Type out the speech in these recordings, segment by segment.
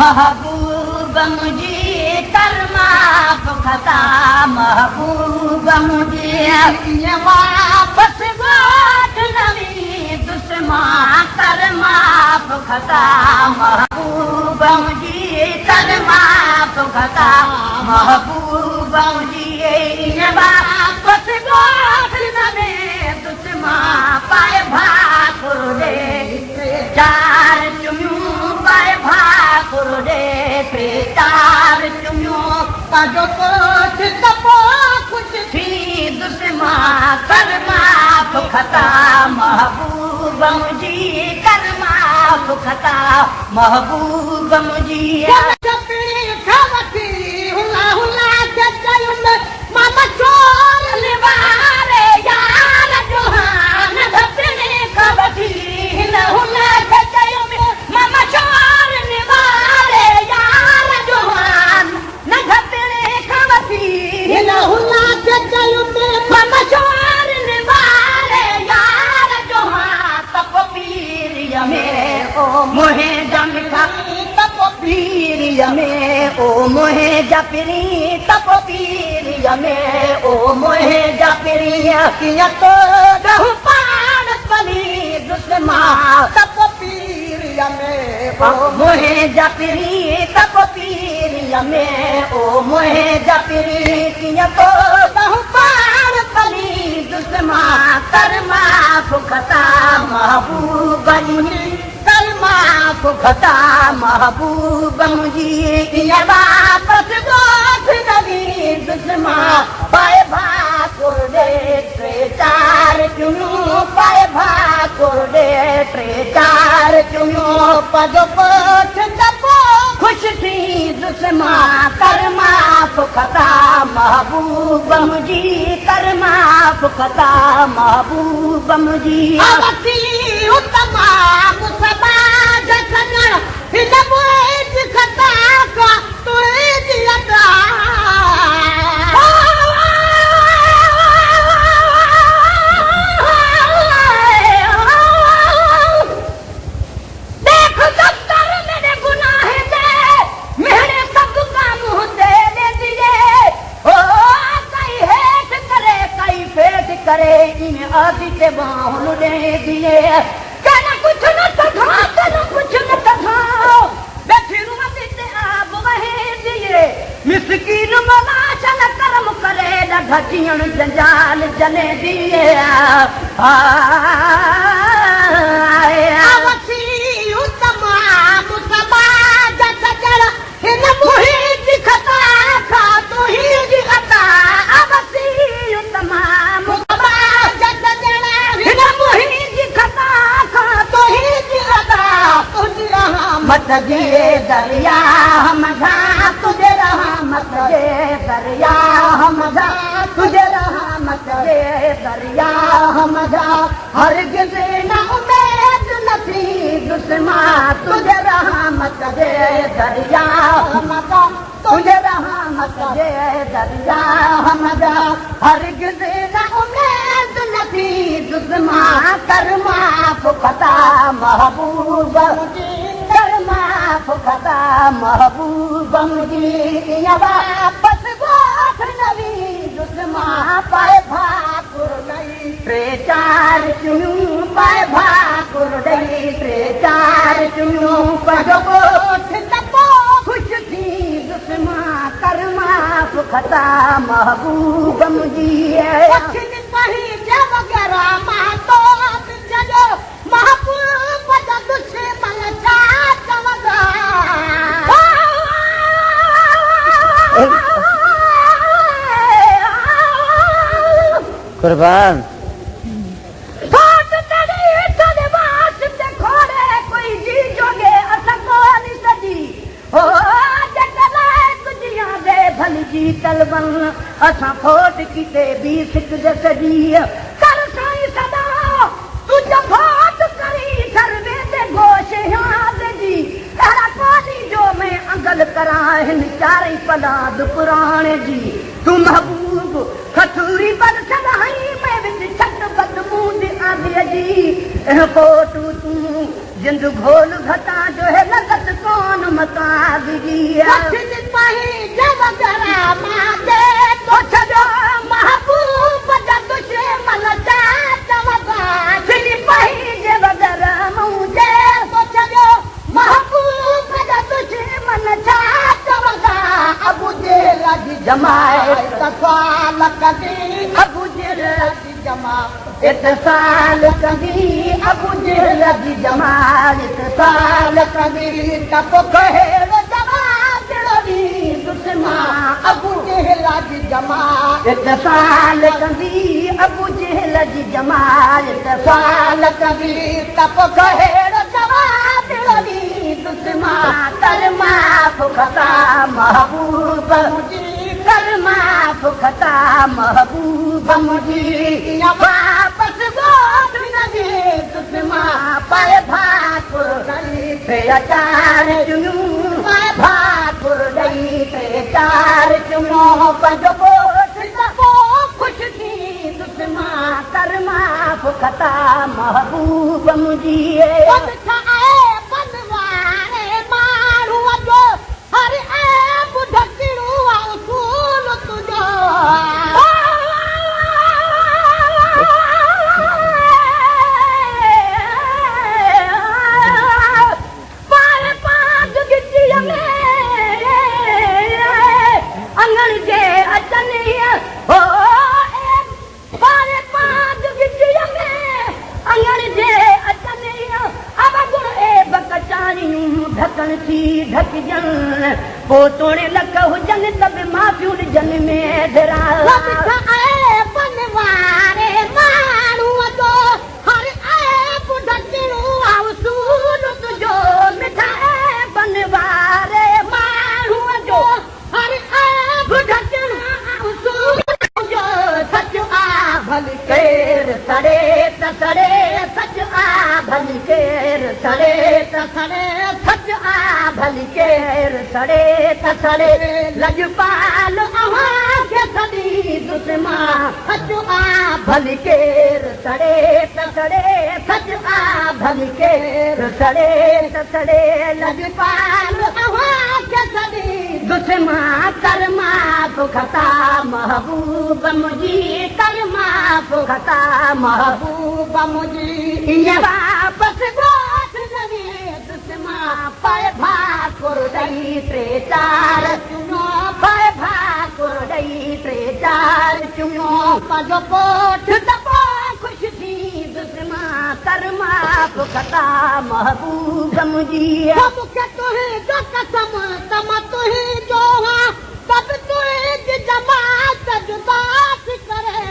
महबूब मुझी कर्मा पुखता महबूब मुझी वापस गोठ नवी दुश्मा कर्मा पुखता महबूब मुझी कर्मा पुखता महबूब मुझी वापस गोठ नवी दुश्मा पाए भाकुर दे चार चुमियूं पाए भाकुर दे चार चुमियूं पाजो कोठ तपो कुछ थी दुश्मा कर्मा पुखता महबूब मुझी कर्मा पुखता महबूब मुझी मामा चोर निवारे यार जोहान धपने खबती न हुना कचयो में मामा चोर निवारे यार जोहान न धपने खबती न हुना कचयो में मामा चोर निवारे यार जोहान तप पीर में ओ मोहे जम खा तप पीर में ओ मोहे जपरी तप पीर में ओ मोहे जपरी किया तो रहु पान पली दुश्मा तप पीर में ओ मोहे जपरी तप पीर में ओ मोहे जपरी किया तो रहु पान पली दुश्मा कर्मा पुखता महबूब मुझी कर्मा पुखता महबूब मुझी वापस गोठ नवी दुश्मा पाए भाकुर दे टे चार चुमियूं पाए भाकुर दे टे चार चुमियूं पजो कोठ तपो खुश थी दुश्मा कर्मा पुखता महबूब मुझी कर्मा पुखता महबूब मुझी उत्तमा मुसबा जखन हिन बुएज खता का तुए दिलता देख दफ्तर मेरे गुनाह दे मेरे सब काम दे दिए ओ कई हेठ करे कई फेट करे इन आदि के बाहुल दे दिए कहना कुछ न तथा कहना कुछ न तथा बैठी रुमती ते आप वहे दिए मिस्कीन मला चल कर्म करे ढकियण जंजाल जने दिए आवसी उत्तमा मुसबा जजड़ हिन मुही दिखता खा तो ही दिखता आवसी उत्तमा मुसबा जजड़ हिन मुही दिखता खा तो ही दिखता तुझे रहमत दे दरिया हम जा तुझे रहमत दे दरिया हम जा तुझे रहमत दे दरिया हम जा हरगिज़ न उम्मीद न थी दुश्मा तुझे रहमत दे दरिया हम जा तुझे रहमत दे दरिया हम जा हरगिज़ न उम्मीद न थी दुश्मा कर्मा पुखता महबूब मुझी कर्मा पुखता महबूब मुझी वापस गोठ नवी दुश्मा पाए भाकुर दई टे चार चुमियूं पाए भाकुर दई टे चार चुमियूं पजो गोठ तपो खुश थी दुश्मा कर्मा पुखता महबूब मुझी पही जब गरा मां तो जजो महबूब दा दुश्मन छा चवंदा कुर्बान कोई जी जोगे असकोनी सजी हो दे भली जी तलबन असां फोट किते भी सिक सजी कर साईं सदा तुझ फोट करी सर्वे ते गोश याद जी अहिड़ा कोनी जो मैं अंगल करां हिन चारई पलाद पुराणे जी तूं महबूब खथूरी बद सदाई में विच छट बदबूंद आंधिय जी कोटू तूं जिंद घोल घटा जो है लगत कौन कागजी सिपाही जब जरा माते तो छो महबूब दा दुश्मन चा चवगा सिपाही जब जरा मुझे तो छो महबूब दा दुश्मन चा चवगा अबू जेल जी जमाए तसाल कदी अबू जेल जी जमा इत्साल कदी अबू जेल जी जमा इत्साल कदी तप कहे अबू जेल जी जमा इत्साल कदी अबू जेल जी जमा इत्साल कदी तप कहे दुश्मा तरमा फुखता महबूब तरमा फुखता महबूब मुझी वापस गोद नदी दुश्मा पाए भाकुर गई थे अचार चुनू पाए भाकुर गई थे चार चुनो पंजो खुश थी दुश्मा तरमा फुखता महबूब मुझी पोतोड़े लख हुजन तब माफ़ियूं जन में धरा बनवारे माण्हू जो हर सूल तुंहिंजो मिठा बनवारे माण्हू जो हर तुंहिंजो सच आ भली केर सड़े त सड़े सच आ भली केर सड़े त सड़े सच आ भली केर सड़े त सड़े लजपाल अव्हांखे सदी दुश्मा सच आ भली केर सड़े त सड़े सच आ भली केर सड़े त सड़े लजपाल अव्हांखे सदी दुश्मा करमा फुखता महबूब मुझी करमा फुखता महबूब मुझी ये वापस गोद नदी दुश्मा पाए भाकुर दई टे चार चुनो पाए भाकुर दई टे चार चुनो पंजो कोठ दबो खुश थी दुश्मा करमा फुखता महबूब मुझी मुखे तुही जो कसम तम तुही जो सब तुही जमात जुदात करे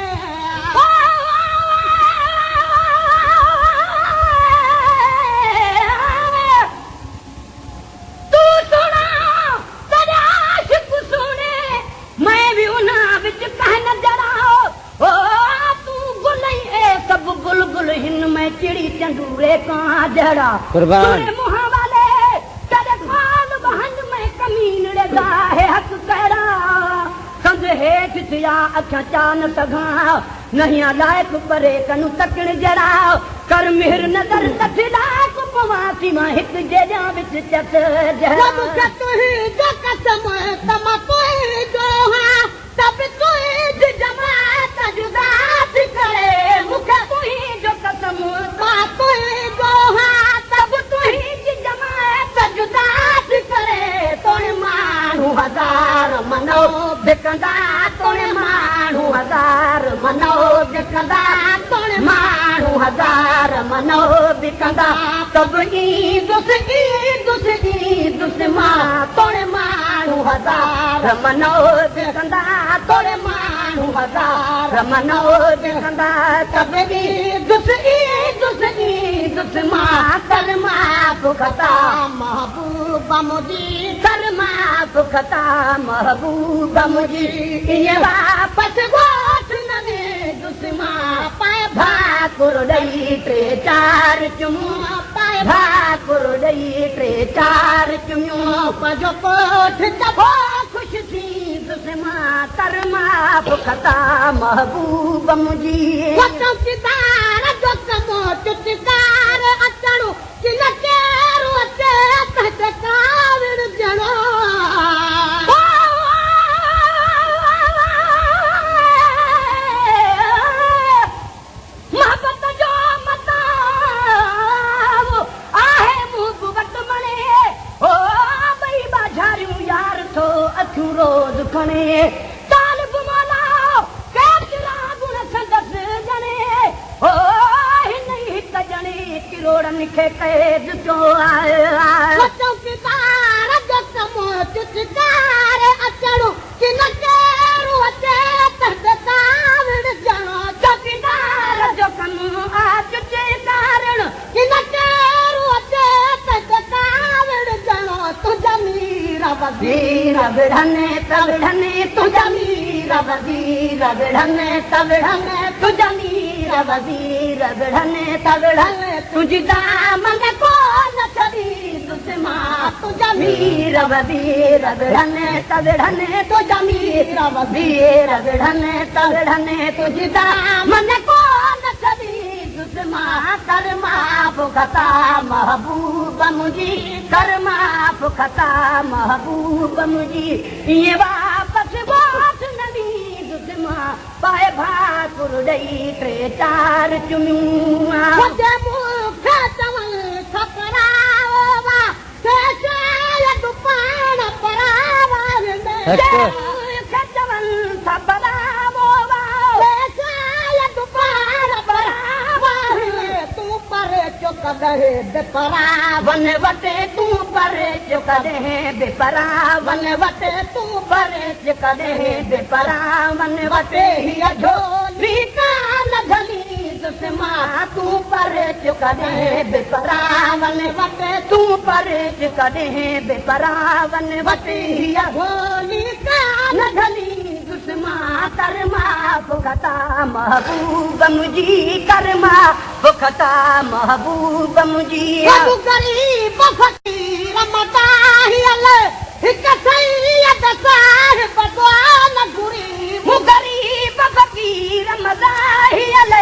चिड़ी चंदूरे का जड़ा कुर्बान मुहा वाले तेरे खाल बहन में कमीन लगा है हक कहरा संग हेठ थिया अखा चान सघा नहीं लायक परे कनु तकण जड़ा कर मिहर नजर तथिला को पवासी मां हिक जेजा विच चत जड़ा मुखे तुही जो कसम तम तुही जो सब तुही जमात जुदा करे मुखे तुही जो कसम तुही जो सब तुही जमात जुदा करे तोड़े माण्हू हज़ार मनो बिकंदा तोड़े माण्हू हज़ार मनो बिकंदा तोड़े माण्हू हज़ार मनो बिकंदा सभु दुश्मा तोड़े माण्हू हज़ार मनो बिकंदा तोड़े माण्हू हज़ार मनो बिकंदा सभु दुश्मा करमा फुखता महबूब मुझी करमा फुखता महबूब मुझी ये वापस गोठ नदी दुश्मा पाए भाकुर ॾई टे चार चुमू पाए भाकुर ॾई टे चार चुमू पंहिंजो कोठ दबो खुश थी दुश्मा करमा फुखता महबूब मुझी सितार जो कमो चुटकार अचणो किन केरो अचे तहत काविड़ खे कैद जो आयो चौकीदार जो कमो चुचकार अचणो कि न केरु अचे तहदकार ॼणो चौकीदार जो कमो आ चुचकार कि न केरु अचे तहदकार ॼणो तुंहिंजा मीर वज़ीर विढ़ने तविढ़ने तुंहिंजा मीर वज़ीर विढ़ने तविढ़ने तुंहिंजा मीर वज़ीर विढ़ने तविढ़ने तुंहिंजी दामन कोन छॾी दुश्मन तुंहिंजा मीर वज़ीर विढ़ने तविढ़ने तुंहिंजा मीर वज़ीर विढ़ने तविढ़ने तुंहिंजी दामन कोन छॾी दुश्मन कर माफ़ खता महबूब मुंहिंजी कर माफ़ खता महबूब मुंहिंजी ईअं वापसि ॻोठ न ॾी दुश्मन पाए भाकुर ॾेई टे चार चुमियूं चवनि खपरावा पाण परावा चवनि खपरावो कॾहिं बेपरा वन वटे तूं परे कॾहिं बेपरा वन वटे तूं परे कॾहिं बेपरा वन वटे हीअ झोली कान झली दुश्मन तूं परे कॾहिं बेपरा वन वटे तूं परे कॾहिं बेपरा वन वटे हीअ झोली कान झली दुश्मन कर माफ़ खता महबूब मुंहिंजी कर माफ़ खता महबूब मुंहिंजी गरीब फ़क़ीर मदाहियल हिकु सैयद साहिब दुआन घुरी गरीब फ़क़ीर मदाहियल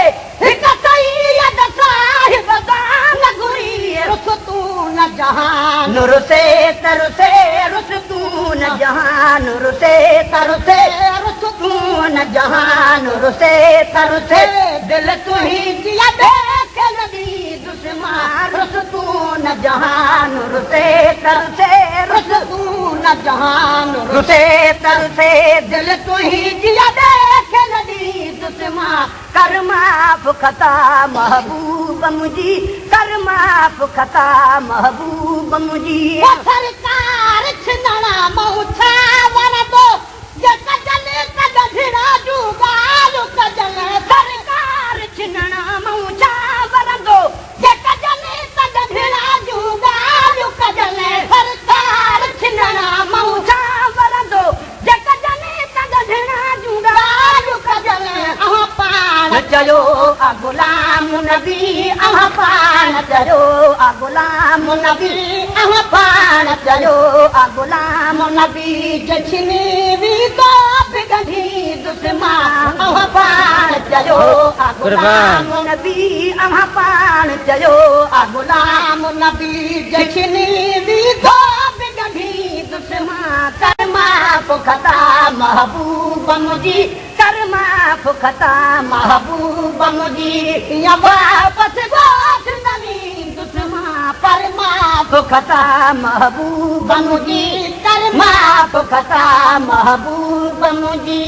हिकु सैयद साहिब दुआन घुरी रुस तूं न जहान रुसे तरुसे रुस तूं न जहान रुसे तरुसे रुस तूं न जहान रुसे तरुसे दिल तुंहिंजी देख लॻी दुश्मन रुस तूं न जहान रुसे तरुसे रुस तूं न जहान रुसे तरुसे दिल तुंहिंजी देख लॻी दुश्मन कर माफ़ खता महबूब मुंहिंजी कर माफ़ खता महबूब मुंहिंजी सरकार छिनणा मूं छा वणंदो कजले कढिड़ा जूं ॻाल्हियूं कजले सरकार छिनणा मूं छा वणंदो कजले कढिड़ा जूं ॻाल्हियूं कजले सरकार छिनणा मूं छा वणंदो कजले कढिड़ा जूं ॻाल्हियूं कजले पाण चयो आ गुलाम नबी पाण चयो आ गुलाम नबी पाण चयो आ गुलाम नबी जछनी वी तो बिगड़ी दुश्मन पाण चयो आ गुलाम नबी पाण चयो आ गुलाम नबी जछनी वी तो बिगड़ी दुश्मन कर माफ़ खता महबूब मुंहिंजी कर माफ़ खता महबूब मुंहिंजी या वापसि ॻोठ न ॾी दुश्मन पर माफ़ खता महबूब मुंहिंजी कर माफ़ खता महबूब मुंहिंजी